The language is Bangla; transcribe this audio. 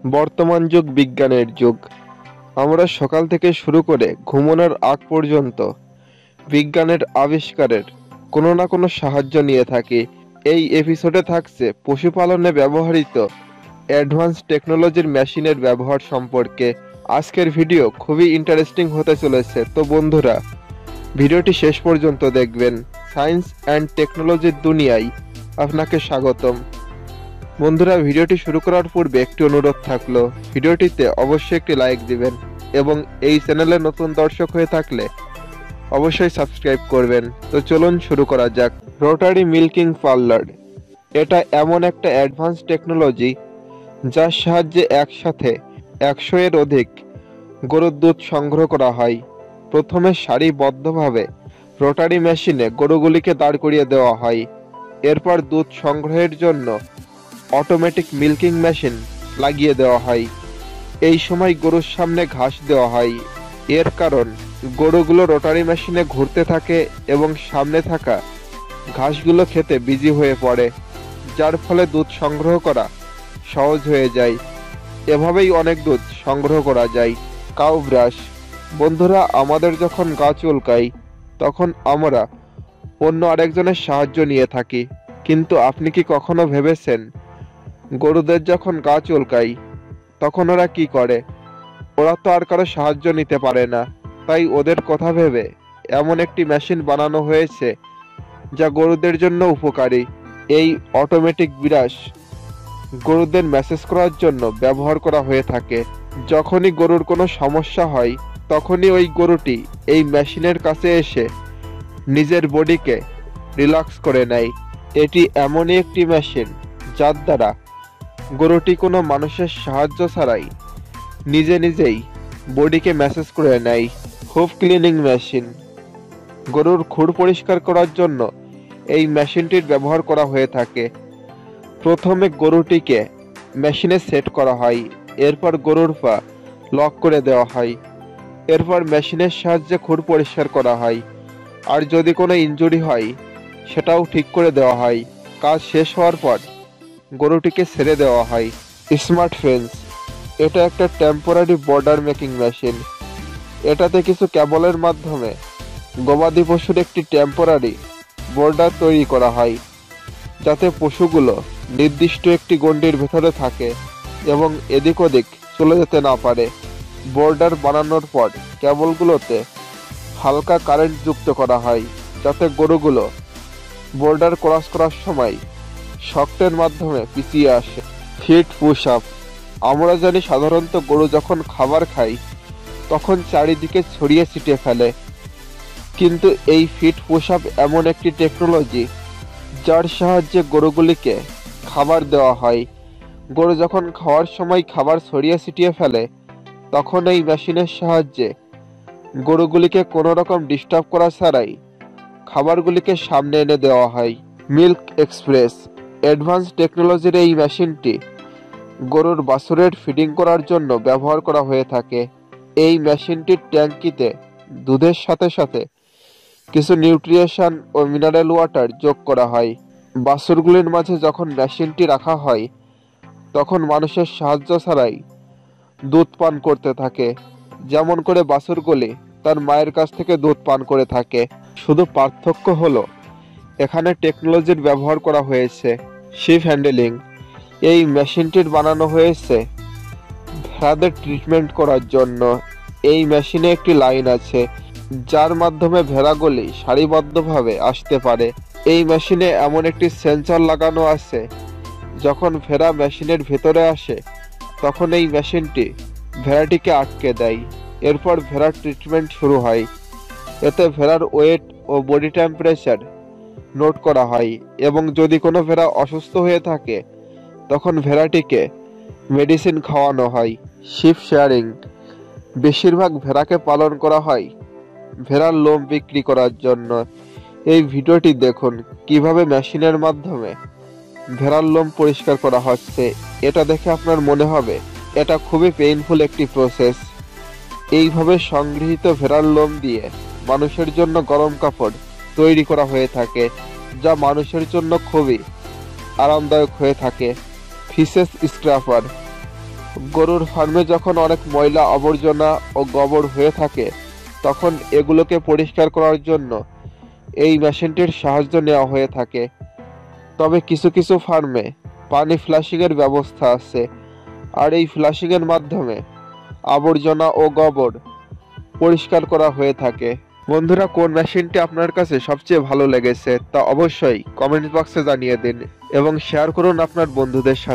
বর্তমান যুগ বিজ্ঞানের যুগ। আমরা সকাল থেকে শুরু করে ঘুমানোর আগ পর্যন্ত বিজ্ঞানের আবিষ্কারের কোনো না কোনো সাহায্য নিয়ে থাকি। এই এপিসোডে থাকছে পশুপালনে ব্যবহৃত অ্যাডভান্স টেকনোলজির মেশিনের ব্যবহার সম্পর্কে। আজকের ভিডিও খুবই ইন্টারেস্টিং হতে চলেছে, তো বন্ধুরা ভিডিওটি শেষ পর্যন্ত দেখবেন। সায়েন্স অ্যান্ড টেকনোলজির দুনিয়ায় আপনাকে স্বাগতম। বন্ধুরা, ভিডিওটি শুরু করার পূর্বে একটি অনুরোধ থাকলো, ভিডিওটিতে অবশ্যই একটি লাইক দিবেন এবং এই চ্যানেলে নতুন দর্শক হয়ে থাকলে অবশ্যই সাবস্ক্রাইব করবেন। তো চলুন শুরু করা যাক। রোটারি মিল্কিং পার্লার, এটা এমন একটা অ্যাডভান্স টেকনোলজি যার সাহায্যে একসাথে 100 এর অধিক গরুর দুধ সংগ্রহ করা হয়। প্রথমে সারিবদ্ধভাবে রোটারি মেশিনে গরুগুলিকে দাঁড় করিয়ে দেওয়া হয়। এরপর দুধ সংগ্রহের জন্য অটোমেটিক মিল্কিং মেশিন লাগিয়ে দেওয়া হয়। এই সময় গরুর সামনে ঘাস দেওয়া হয়। এর কারণ গরুগুলো রোটারি মেশিনে ঘুরতে থাকে এবং সামনে থাকা ঘাসগুলো খেতে বিজি হয়ে পড়ে, যার ফলে দুধ সংগ্রহ করা সহজ হয়ে যায়। এভাবেই অনেক দুধ সংগ্রহ করা যায়। কাউ ব্রাশ, বন্ধুরা, আমাদের যখন গা চুলকায় তখন আমরা অন্য আরেকজনের সাহায্য নিয়ে থাকি, কিন্তু আপনি কি কখনো ভেবেছেন গরুদের যখন গা চুলকায় তখন ওরা কি করে? ওরা তো আর কারো সাহায্য নিতে পারে না, তাই ওদের কথা ভেবে এমন একটি মেশিন বানানো হয়েছে যা গরুদের জন্য উপকারী। এই অটোমেটিক ব্রাশ গরুদের ম্যাসেজ করার জন্য ব্যবহার করা হয়ে থাকে। যখনই গরুর কোনো সমস্যা হয় তখনই ওই গরুটি এই মেশিনের কাছে এসে নিজের বডিকে রিল্যাক্স করে নেয়। এটি এমনই একটি মেশিন যার দ্বারা গরুটি কোনো মানুষের সাহায্য ছাড়াই নিজেই বডিকে ম্যাসেজ করে নেয়। হুফ ক্লিনিং মেশিন, গরুর খুর পরিষ্কার করার জন্য এই মেশিনটির ব্যবহার করা হয়ে থাকে। প্রথমে গরুটিকে মেশিনে সেট করা হয়, এরপর গরুর পা লক করে দেওয়া হয়। এরপর মেশিনের সাহায্যে খুর পরিষ্কার করা হয়, আর যদি কোনো ইনজুরি হয় সেটাও ঠিক করে দেওয়া হয়। কাজ শেষ হওয়ার পর গরুটিকে ছেড়ে দেওয়া হয়। স্মার্ট ফেন্স, এটা একটা টেম্পোরারি বর্ডার মেকিং মেশিন। এটাতে কিছু কেবলের মাধ্যমে গবাদি পশুর একটি টেম্পোরারি বর্ডার তৈরি করা হয়, যাতে পশুগুলো নির্দিষ্ট একটি গণ্ডির ভেতরে থাকে এবং এদিক ওদিক চলে যেতে না পারে। বর্ডার বানানোর পর কেবলগুলোতে হালকা কারেন্ট যুক্ত করা হয়, যাতে গরুগুলো বর্ডার ক্রস করার সময় শক্তের মাধ্যমে পিছিয়ে আসে। ফিট পুশ আপ, আমরা জানি সাধারণত গরু যখন খাবার খায় তখন চারিদিকে ছড়িয়ে ছিটিয়ে ফেলে, কিন্তু এই ফিট পুশ আপ এমন একটি টেকনোলজি যার সাহায্যে গরুগুলিকে খাবার দেওয়া হয়। গরু যখন খাওয়ার সময় খাবার ছড়িয়ে ছিটিয়ে ফেলে তখন এই মেশিনের সাহায্যে গরুগুলিকে কোনো রকম ডিস্টার্ব করা ছাড়াই খাবারগুলিকে সামনে এনে দেওয়া হয়। মিল্ক এক্সপ্রেস, অ্যাডভান্স টেকনোলজির এই মেশিনটি গরুর বাছুরের ফিডিং করার জন্য ব্যবহার করা হয়ে থাকে। এই মেশিনটির ট্যাঙ্কিতে দুধের সাথে সাথে কিছু নিউট্রিশন ও মিনারেল ওয়াটার যোগ করা হয়। বাছুরগুলির মাঝে যখন মেশিনটি রাখা হয় তখন মানুষের সাহায্য ছাড়াই দুধ পান করতে থাকে, যেমন করে বাছুরগুলি তার মায়ের কাছ থেকে দুধ পান করে থাকে। শুধু পার্থক্য হলো এখানে টেকনোলজির ব্যবহার করা হয়েছে। শিপ হ্যান্ডেলিং, এই মেশিনটির বানানো হয়েছে ভেড়াদের ট্রিটমেন্ট করার জন্য। এই মেশিনে একটি লাইন আছে যার মাধ্যমে ভেড়াগুলি সারিবদ্ধভাবে আসতে পারে। এই মেশিনে এমন একটি সেন্সর লাগানো আছে, যখন ভেড়া মেশিনের ভেতরে আসে তখন এই মেশিনটি ভেড়াটিকে আটকে দেয়। এরপর ভেড়ার ট্রিটমেন্ট শুরু হয়। এতে ভেড়ার ওয়েট ও বডি টেম্পারেচার নোট করা হয় এবং যদি কোনো ভেড়া অসুস্থ হয়ে থাকে তখন ভেড়াটিকে মেডিসিন খাওয়ানো হয়। শিপ শেয়ারিং, বেশিরভাগ ভেড়াকে পালন করা হয় ভেড়ার লোম বিক্রি করার জন্য। এই ভিডিওটি দেখুন কিভাবে মেশিনের মাধ্যমে ভেড়ার লোম পরিষ্কার করা হচ্ছে। এটা দেখে আপনার মনে হবে এটা খুবই পেইনফুল একটি প্রসেস। এইভাবে সংগৃহীত ভেড়ার লোম দিয়ে মানুষের জন্য গরম কাপড় তৈরি করা হয়ে থাকে, যা মানুষের জন্য খুবই আরামদায়ক হয়ে থাকে। ফিসেস স্ক্র্যাপার, গরুর ফার্মে যখন অনেক ময়লা আবর্জনা ও গোবর হয়ে থাকে তখন এগুলোকে পরিষ্কার করার জন্য এই মেশিনটির সাহায্য নেওয়া হয়ে থাকে। তবে কিছু কিছু ফার্মে পানি ফ্লাশিংয়ের ব্যবস্থা আছে, আর এই ফ্লাশিংয়ের মাধ্যমে আবর্জনা ও গোবর পরিষ্কার করা হয়ে থাকে। বন্ধুরা, কোন মেশিনটি আপনার কাছে সবচেয়ে ভালো লেগেছে তা অবশ্যই কমেন্ট বক্সে জানিয়ে দিন এবং শেয়ার করুন আপনার বন্ধুদের সাথে।